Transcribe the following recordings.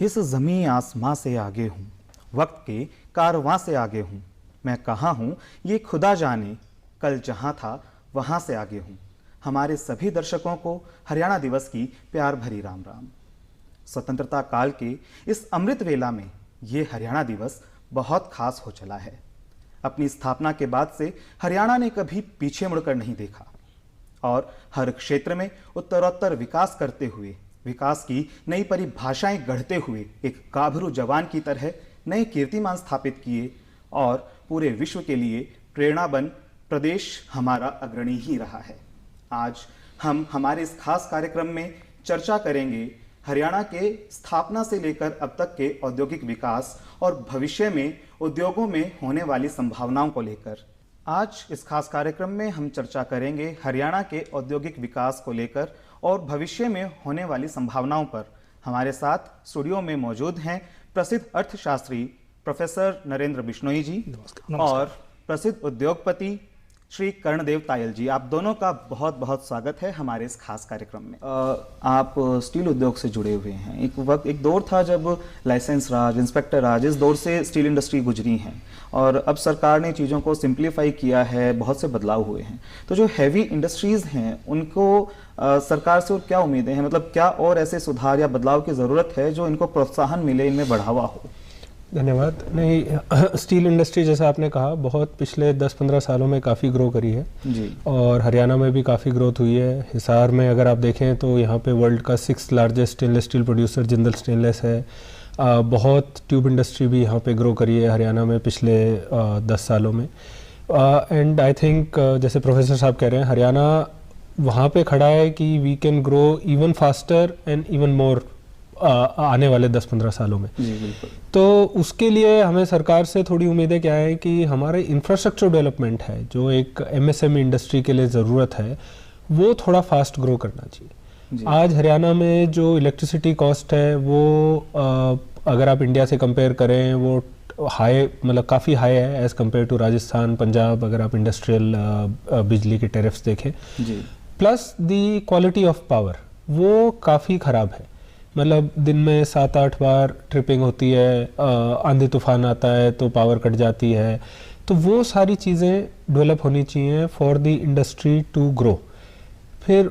इस ज़मीं आसमां से आगे हूँ, वक्त के कारवां से आगे हूँ। मैं कहाँ हूँ ये खुदा जाने, कल जहाँ था वहाँ से आगे हूँ। हमारे सभी दर्शकों को हरियाणा दिवस की प्यार भरी राम राम। स्वतंत्रता काल के इस अमृत वेला में ये हरियाणा दिवस बहुत खास हो चला है। अपनी स्थापना के बाद से हरियाणा ने कभी पीछे मुड़कर नहीं देखा और हर क्षेत्र में उत्तरोत्तर विकास करते हुए, विकास की नई परिभाषाएं गढ़ते हुए एक गाभरू जवान की तरह नए कीर्तिमान स्थापित किए और पूरे विश्व के लिए प्रेरणा बन प्रदेश हमारा अग्रणी ही रहा है। आज हम हमारे इस खास कार्यक्रम में चर्चा करेंगे हरियाणा के स्थापना से लेकर अब तक के औद्योगिक विकास और भविष्य में उद्योगों में होने वाली संभावनाओं को लेकर। आज इस खास कार्यक्रम में हम चर्चा करेंगे हरियाणा के औद्योगिक विकास को लेकर और भविष्य में होने वाली संभावनाओं पर। हमारे साथ स्टूडियो में मौजूद हैं प्रसिद्ध अर्थशास्त्री प्रोफेसर नरेंद्र बिश्नोई जी और प्रसिद्ध उद्योगपति श्री कर्णदेव तायल जी। आप दोनों का बहुत बहुत स्वागत है हमारे इस खास कार्यक्रम में। आप स्टील उद्योग से जुड़े हुए हैं। एक दौर था जब लाइसेंस राज, इंस्पेक्टर राज, इस दौर से स्टील इंडस्ट्री गुजरी हैं और अब सरकार ने चीज़ों को सिंप्लीफाई किया है, बहुत से बदलाव हुए हैं। तो जो हैवी इंडस्ट्रीज़ हैं उनको सरकार से और क्या उम्मीदें हैं? मतलब क्या और ऐसे सुधार या बदलाव की ज़रूरत है जो इनको प्रोत्साहन मिले, इनमें बढ़ावा हो? धन्यवाद। नहीं, स्टील इंडस्ट्री जैसा आपने कहा बहुत पिछले 10-15 सालों में काफ़ी ग्रो करी है जी। और हरियाणा में भी काफ़ी ग्रोथ हुई है। हिसार में अगर आप देखें तो यहाँ पे वर्ल्ड का 6th largest stainless steel producer Jindal stainless है। बहुत ट्यूब इंडस्ट्री भी यहाँ पे ग्रो करी है हरियाणा में पिछले 10 सालों में। एंड आई थिंक जैसे प्रोफेसर साहब कह रहे हैं, हरियाणा वहाँ पे खड़ा है कि we can grow even faster and even more आने वाले 10-15 सालों में। जी बिल्कुल। तो उसके लिए हमें सरकार से थोड़ी उम्मीदें क्या है कि हमारे इंफ्रास्ट्रक्चर डेवलपमेंट है जो एक एमएसएमई इंडस्ट्री के लिए ज़रूरत है, वो थोड़ा फास्ट ग्रो करना चाहिए। आज हरियाणा में जो इलेक्ट्रिसिटी कॉस्ट है वो अगर आप इंडिया से कंपेयर करें वो हाई, मतलब काफ़ी हाई है as compare to Rajasthan, Punjab. अगर आप इंडस्ट्रियल बिजली के टेरिफ्स देखें जी। Plus the quality of power वो काफ़ी ख़राब है। मतलब दिन में 7-8 बार ट्रिपिंग होती है, आंधी तूफान आता है तो पावर कट जाती है। तो वो सारी चीज़ें डेवलप होनी चाहिए for the industry to grow. फिर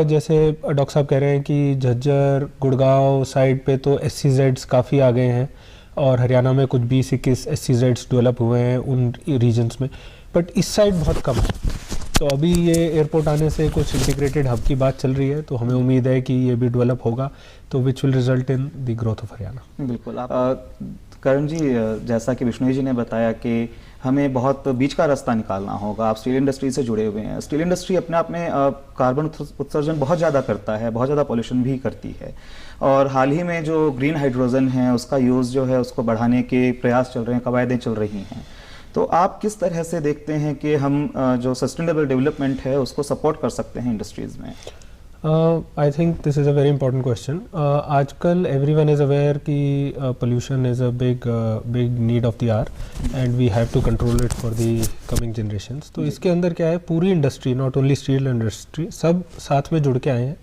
जैसे डॉक्टर साहब कह रहे हैं कि झज्जर, गुड़गांव साइड पे तो SCZs काफ़ी आ गए हैं और हरियाणा में कुछ 20-21 SCZs डेवलप हुए हैं उन रीजन्स में, बट इस साइड बहुत कम है। तो अभी ये एयरपोर्ट आने से कुछ इंटीग्रेटेड हब की बात चल रही है, तो हमें उम्मीद है कि ये भी डेवलप होगा, तो which will result in the growth of Haryana. बिल्कुल। आप करण जी, जैसा कि बिश्नोई जी ने बताया कि हमें बहुत बीच का रास्ता निकालना होगा। आप स्टील इंडस्ट्री से जुड़े हुए हैं। स्टील इंडस्ट्री अपने आप में कार्बन उत्सर्जन बहुत ज़्यादा करता है, बहुत ज़्यादा पॉल्यूशन भी करती है और हाल ही में जो ग्रीन हाइड्रोजन है उसका यूज़ जो है उसको बढ़ाने के प्रयास चल रहे हैं, कवायदें चल रही हैं। तो आप किस तरह से देखते हैं कि हम जो सस्टेनेबल डेवलपमेंट है उसको सपोर्ट कर सकते हैं इंडस्ट्रीज़ में? I think this is a very important question. आजकल एवरीवन इज़ अवेयर कि pollution is a big need of the hour and we have to control it for the coming generations. तो इसके अंदर क्या है, पूरी industry, not only steel industry, सब साथ में जुड़ के आए हैं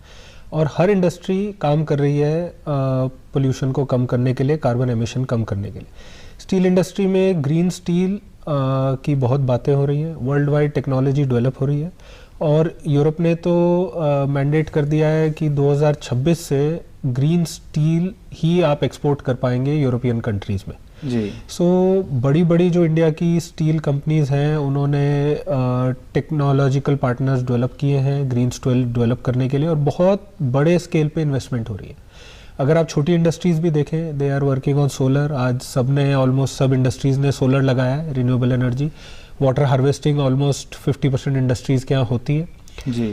और हर इंडस्ट्री काम कर रही है पोल्यूशन को कम करने के लिए, कार्बन एमिशन कम करने के लिए। स्टील इंडस्ट्री में ग्रीन स्टील की बहुत बातें हो रही हैं, वर्ल्ड वाइड टेक्नोलॉजी डेवलप हो रही है और यूरोप ने तो मैंडेट कर दिया है कि 2026 से ग्रीन स्टील ही आप एक्सपोर्ट कर पाएंगे यूरोपियन कंट्रीज़ में। जी। सो बड़ी बड़ी जो इंडिया की स्टील कंपनीज़ हैं उन्होंने टेक्नोलॉजिकल पार्टनर्स डेवलप किए हैं ग्रीन स्टील डेवलप करने के लिए और बहुत बड़े स्केल पे इन्वेस्टमेंट हो रही है। अगर आप छोटी इंडस्ट्रीज़ भी देखें, they are working on solar. आज सब ने, ऑलमोस्ट सब इंडस्ट्रीज़ ने सोलर लगाया है, renewable energy. Water harvesting almost 50% industries के यहाँ होती है। जी।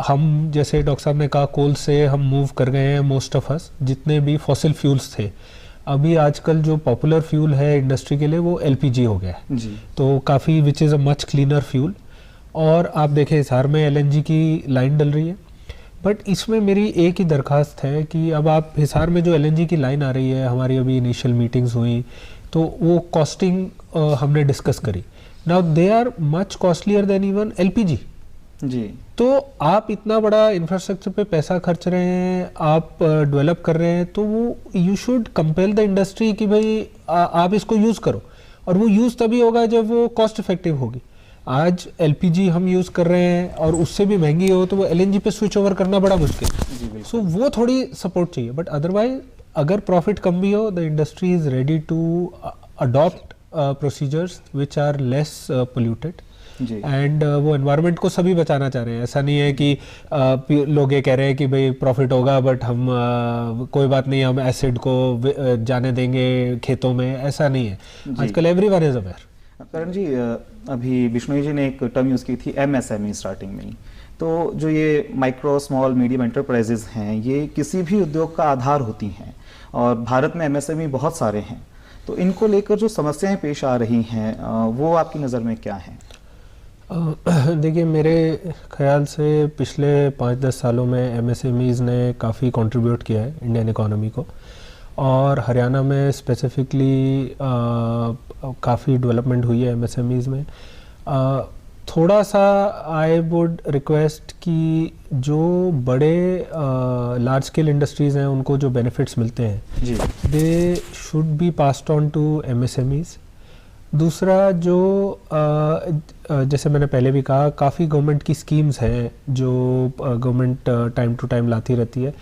हम जैसे डॉक्टर साहब ने कहा, कोल से हम मूव कर गए हैं मोस्ट ऑफ अस। जितने भी फॉसिल फ्यूल्स थे, अभी आजकल जो पॉपुलर फ्यूल है इंडस्ट्री के लिए वो LPG हो गया है। जी। तो काफ़ी which is a much cleaner fuel. और आप देखें हिसार में LNG की लाइन डल रही है, बट इसमें मेरी एक ही दरख्वास्त है कि अब आप हिसार में जो LNG की लाइन आ रही है, हमारी अभी इनिशियल मीटिंग्स हुई तो वो कॉस्टिंग हमने डिस्कस करी। Now they are much costlier than even LPG। जी। तो आप इतना बड़ा इंफ्रास्ट्रक्चर पे पैसा खर्च रहे हैं, आप डेवलप कर रहे हैं, तो वो you should compel the industry कि भाई आप इसको यूज़ करो, और वो यूज़ तभी होगा जब वो कॉस्ट इफेक्टिव होगी। आज एलपीजी हम यूज़ कर रहे हैं और उससे भी महंगी हो तो वो एलएनजी पे स्विच ओवर करना बड़ा मुश्किल है। सो वो थोड़ी सपोर्ट चाहिए, बट अदरवाइज अगर प्रॉफिट कम भी हो, the industry is ready to adopt procedures which are less polluted and वो एनवायरनमेंट को सभी बचाना चाह रहे हैं। ऐसा नहीं है कि लोग ये कह रहे हैं कि भाई प्रॉफिट होगा बट हम कोई बात नहीं, हम एसिड को जाने देंगे खेतों में, ऐसा नहीं है। आजकल एवरीवन इज अवेयर। करण जी, अभी बिश्नोई जी ने एक टर्म यूज़ की थी एमएसएमई स्टार्टिंग में ही। तो जो ये माइक्रो स्मॉल मीडियम एंटरप्राइजेज हैं, ये किसी भी उद्योग का आधार होती हैं और भारत में एमएसएमई बहुत सारे हैं। तो इनको लेकर जो समस्याएं पेश आ रही हैं वो आपकी नज़र में क्या हैं? देखिए, मेरे ख्याल से पिछले 5-10 सालों में एमएसएमईज़ ने काफ़ी कंट्रीब्यूट किया है इंडियन इकोनॉमी को, और हरियाणा में स्पेसिफिकली काफ़ी डेवलपमेंट हुई है एमएसएमईज़ में। थोड़ा सा आई वुड रिक्वेस्ट कि जो बड़े लार्ज स्केल इंडस्ट्रीज़ हैं उनको जो बेनिफिट्स मिलते हैं they should be passed on to MSMEs. दूसरा, जो जैसे मैंने पहले भी कहा, काफ़ी गवर्नमेंट की स्कीम्स हैं जो गवर्नमेंट टाइम टू टाइम लाती रहती है,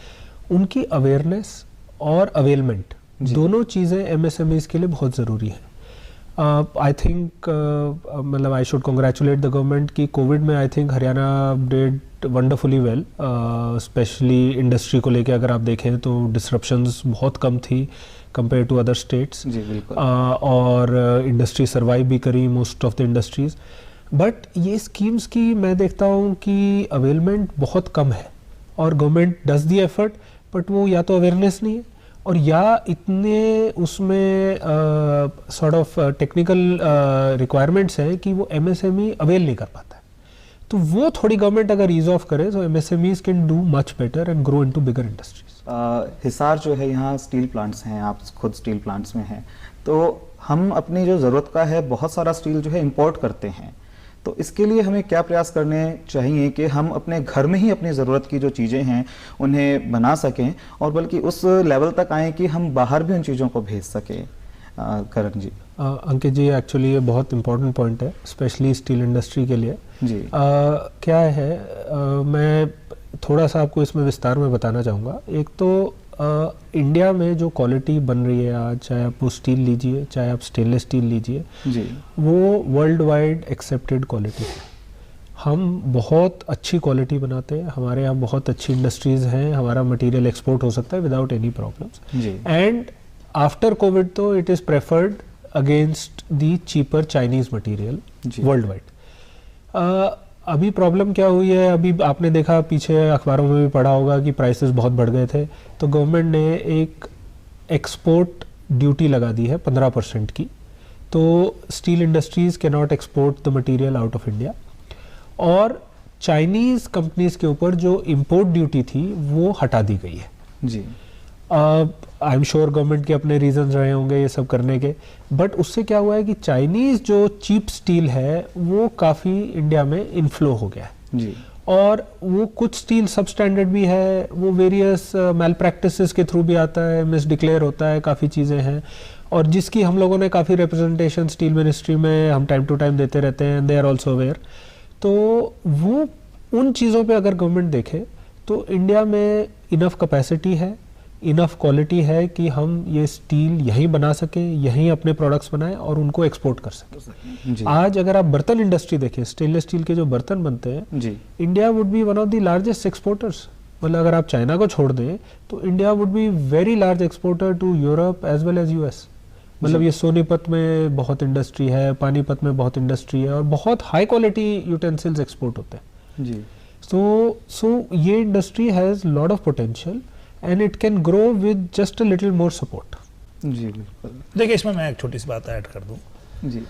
उनकी अवेयरनेस और अवेलमेंट दोनों चीज़ें एमएसएमईज़ के लिए बहुत ज़रूरी है। आई थिंक मतलब I should congratulate the government कि कोविड में I think Haryana did wonderfully well, specially industry को लेके अगर आप देखें तो डिसरप्शंस बहुत कम थी कंपेयर टू अदर स्टेट्स। जी बिल्कुल। और इंडस्ट्री सर्वाइव भी करी, most of the industries. But ये स्कीम्स की मैं देखता हूँ कि अवेलमेंट बहुत कम है, और government does the effort, but वो या तो अवेयरनेस नहीं है और या इतने उसमें सॉर्ट ऑफ टेक्निकल रिक्वायरमेंट्स हैं कि वो एमएसएमई अवेल नहीं कर पाता है। तो वो थोड़ी गवर्नमेंट अगर ईज ऑफ करे तो MSMEs can do much better and grow into bigger industries. Hisar जो है, यहाँ स्टील प्लांट्स हैं, आप खुद स्टील प्लांट्स में हैं, तो हम अपनी जो ज़रूरत का है बहुत सारा स्टील जो है इंपोर्ट करते हैं। तो इसके लिए हमें क्या प्रयास करने चाहिए कि हम अपने घर में ही अपनी ज़रूरत की जो चीज़ें हैं उन्हें बना सकें, और बल्कि उस लेवल तक आएँ कि हम बाहर भी उन चीज़ों को भेज सकें? करण जी। अंकित जी, एक्चुअली ये बहुत इंपॉर्टेंट पॉइंट है, स्पेशली स्टील इंडस्ट्री के लिए जी। क्या है, मैं थोड़ा सा आपको इसमें विस्तार में बताना चाहूँगा। एक तो इंडिया में जो क्वालिटी बन रही है आज, चाहे आप वो स्टील लीजिए, चाहे आप स्टेनलेस स्टील लीजिए जी, वो वर्ल्ड वाइड एक्सेप्टेड क्वालिटी है। हम बहुत अच्छी क्वालिटी बनाते हैं, हमारे यहाँ बहुत अच्छी इंडस्ट्रीज़ हैं, हमारा मटेरियल एक्सपोर्ट हो सकता है without any problems. And after covid तो it is preferred against the cheaper Chinese material world wide. अभी प्रॉब्लम क्या हुई है, अभी आपने देखा, पीछे अखबारों में भी पढ़ा होगा कि प्राइसेस बहुत बढ़ गए थे, तो गवर्नमेंट ने एक एक्सपोर्ट ड्यूटी लगा दी है 15% की। तो steel industries can not export the material out of India, और चाइनीज़ कंपनीज के ऊपर जो इम्पोर्ट ड्यूटी थी वो हटा दी गई है जी। आई एम श्योर गवर्नमेंट के अपने रीजंस रहे होंगे ये सब करने के, बट उससे क्या हुआ है कि चाइनीज़ जो चीप स्टील है वो काफ़ी इंडिया में इनफ्लो हो गया है जी। और वो कुछ स्टील सब स्टैंडर्ड भी है, वो वेरियस मैल प्रैक्टिसेस के थ्रू भी आता है, मिस डिक्लेयर होता है, काफ़ी चीज़ें हैं, और जिसकी हम लोगों ने काफ़ी रिप्रेजेंटेशन स्टील मिनिस्ट्री में हम टाइम टू टाइम देते रहते हैं, दे आर ऑल्सो अवेयर। तो वो उन चीज़ों पे अगर गवर्नमेंट देखे तो इंडिया में इनफ कैपेसिटी है, इनफ क्वालिटी है कि हम ये स्टील यहीं बना सकें, यहीं अपने प्रोडक्ट्स बनाएं और उनको एक्सपोर्ट कर सकें। आज अगर आप बर्तन इंडस्ट्री देखें, स्टेनलेस स्टील के जो बर्तन बनते हैं जी, India would be one of the largest exporters. मतलब अगर आप चाइना को छोड़ दें तो India would be very large exporter to Europe as well as US. मतलब ये सोनीपत में बहुत इंडस्ट्री है, पानीपत में बहुत इंडस्ट्री है, और बहुत हाई क्वालिटी यूटेंसिल्स एक्सपोर्ट होते हैं जी। सो ये industry has lot of potential and it can grow with just a little more support। जी बिल्कुल। देखिए, इसमें मैं एक छोटी सी बात ऐड कर दूं। जी,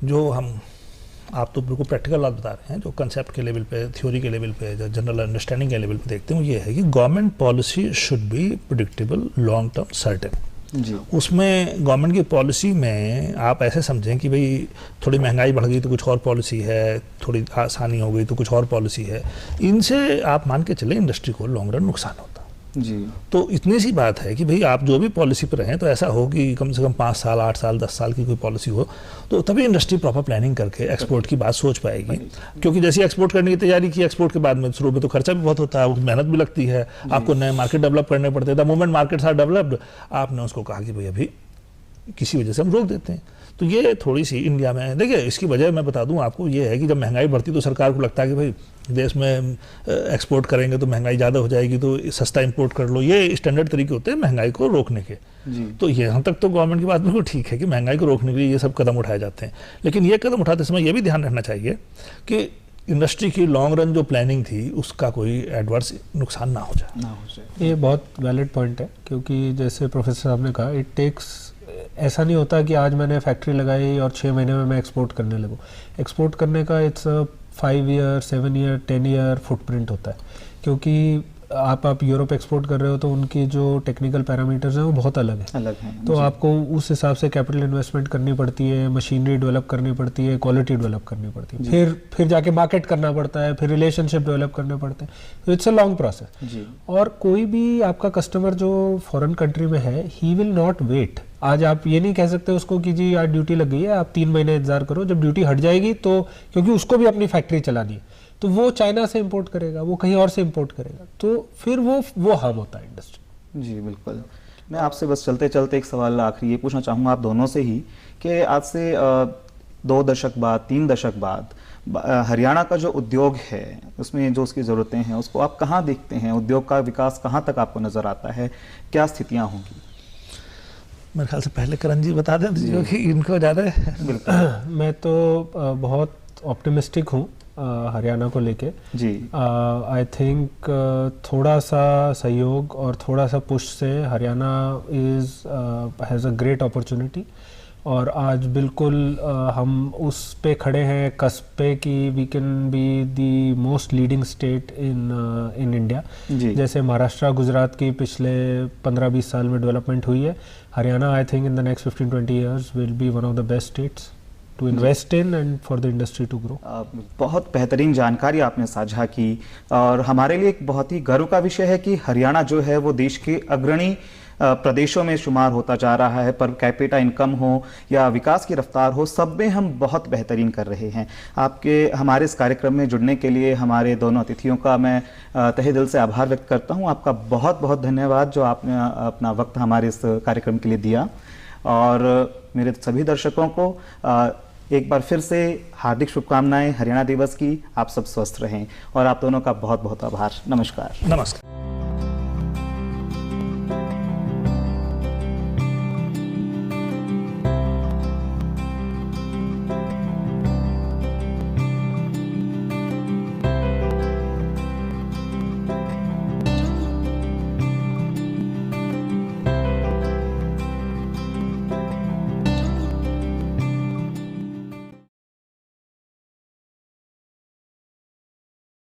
जो आप तो बिल्कुल प्रैक्टिकल बात बता रहे हैं, जो कंसेप्ट के लेवल पे, थ्योरी के लेवल पे, जो जनरल अंडरस्टैंडिंग के लेवल पे देखते हैं, वो ये है कि government policy should be predictable, long term, certain. जी। उसमें गवर्नमेंट की पॉलिसी में आप ऐसे समझें कि भाई थोड़ी महंगाई बढ़ गई तो कुछ और पॉलिसी है, थोड़ी आसानी हो गई तो कुछ और पॉलिसी है। इनसे आप मान के चले इंडस्ट्री को लॉन्ग रन नुकसान होता। जी। तो इतनी सी बात है कि भाई आप जो भी पॉलिसी पर रहें तो ऐसा हो कि कम से कम 5 साल 8 साल 10 साल की कोई पॉलिसी हो, तो तभी इंडस्ट्री प्रॉपर प्लानिंग करके एक्सपोर्ट की बात सोच पाएगी। क्योंकि जैसे एक्सपोर्ट करने की तैयारी की, एक्सपोर्ट के बाद में शुरू में तो खर्चा भी बहुत होता है, मेहनत भी लगती है, आपको नए मार्केट डेवलप करने पड़ते हैं। The moment markets are developed, आपने उसको कहा कि भाई अभी किसी वजह से हम रोक देते हैं। तो ये थोड़ी सी इंडिया में देखिए, इसकी वजह मैं बता दूं आपको, ये है कि जब महंगाई बढ़ती तो सरकार को लगता है कि भाई देश में एक्सपोर्ट करेंगे तो महंगाई ज़्यादा हो जाएगी, तो सस्ता इंपोर्ट कर लो। ये स्टैंडर्ड तरीके होते हैं महंगाई को रोकने के। जी। तो यहाँ तक तो गवर्नमेंट की बात बिल्कुल ठीक है कि महंगाई को रोकने के लिए ये सब कदम उठाए जाते हैं, लेकिन ये कदम उठाते समय ये भी ध्यान रखना चाहिए कि इंडस्ट्री की लॉन्ग रन जो प्लानिंग थी उसका कोई एडवर्स नुकसान ना हो जाए। ये बहुत वैलिड पॉइंट है, क्योंकि जैसे प्रोफेसर साहब ने कहा, इट टेक्स, ऐसा नहीं होता कि आज मैंने फैक्ट्री लगाई और 6 महीने में मैं एक्सपोर्ट करने लगूँ। एक्सपोर्ट करने का it's 5 year 7 year 10 year footprint होता है, क्योंकि आप यूरोप एक्सपोर्ट कर रहे हो तो उनकी जो टेक्निकल पैरामीटर्स हैं वो बहुत अलग हैं। तो आपको उस हिसाब से कैपिटल इन्वेस्टमेंट करनी पड़ती है, मशीनरी डेवलप करनी पड़ती है, क्वालिटी डेवलप करनी पड़ती है, फिर जाके मार्केट करना पड़ता है, फिर रिलेशनशिप डेवलप करने पड़ते हैं। तो इट्स अ लॉन्ग प्रोसेस। और कोई भी आपका कस्टमर जो फॉरेन कंट्री में है, ही विल नॉट वेट। आज आप ये नहीं कह सकते उसको कि जी आज ड्यूटी लग गई है, आप 3 महीने इंतजार करो, जब ड्यूटी हट जाएगी तो, क्योंकि उसको भी अपनी फैक्ट्री चलानी है, तो वो चाइना से इंपोर्ट करेगा, वो कहीं और से इंपोर्ट करेगा, तो फिर वो हार्म होता है इंडस्ट्री। जी बिल्कुल। मैं आपसे बस चलते चलते एक सवाल आखिरी ये पूछना चाहूँगा आप दोनों से ही कि आज से 2 दशक बाद 3 दशक बाद हरियाणा का जो उद्योग है उसमें जो उसकी ज़रूरतें हैं उसको आप कहाँ देखते हैं? उद्योग का विकास कहाँ तक आपको नज़र आता है? क्या स्थितियाँ होंगी? मेरे ख्याल से पहले करण जी बता दें क्योंकि इनको ज़्यादा मैं तो बहुत ऑप्टिमिस्टिक हूँ हरियाणा को लेके। जी। आई थिंक थोड़ा सा सहयोग और थोड़ा सा पुश से Haryana has a great opportunity. और आज बिल्कुल हम उस पे खड़े हैं कस्प पे कि we can be the most leading state in India. जैसे महाराष्ट्र गुजरात की पिछले 15-20 साल में डेवलपमेंट हुई है, Haryana I think in the next 15-20 years will be one of the best states to invest in and for the industry to grow. बहुत बेहतरीन जानकारी आपने साझा की और हमारे लिए एक बहुत ही गर्व का विषय है कि हरियाणा जो है वो देश के अग्रणी प्रदेशों में शुमार होता जा रहा है। पर कैपिटा इनकम हो या विकास की रफ्तार हो, सब में हम बहुत बेहतरीन कर रहे हैं। आपके हमारे इस कार्यक्रम में जुड़ने के लिए हमारे दोनों अतिथियों का मैं तहे दिल से आभार व्यक्त करता हूं। आपका बहुत बहुत धन्यवाद जो आपने अपना वक्त हमारे इस कार्यक्रम के लिए दिया। और मेरे सभी दर्शकों को एक बार फिर से हार्दिक शुभकामनाएं हरियाणा दिवस की। आप सब स्वस्थ रहें और आप दोनों का बहुत बहुत आभार। नमस्कार। नमस्कार।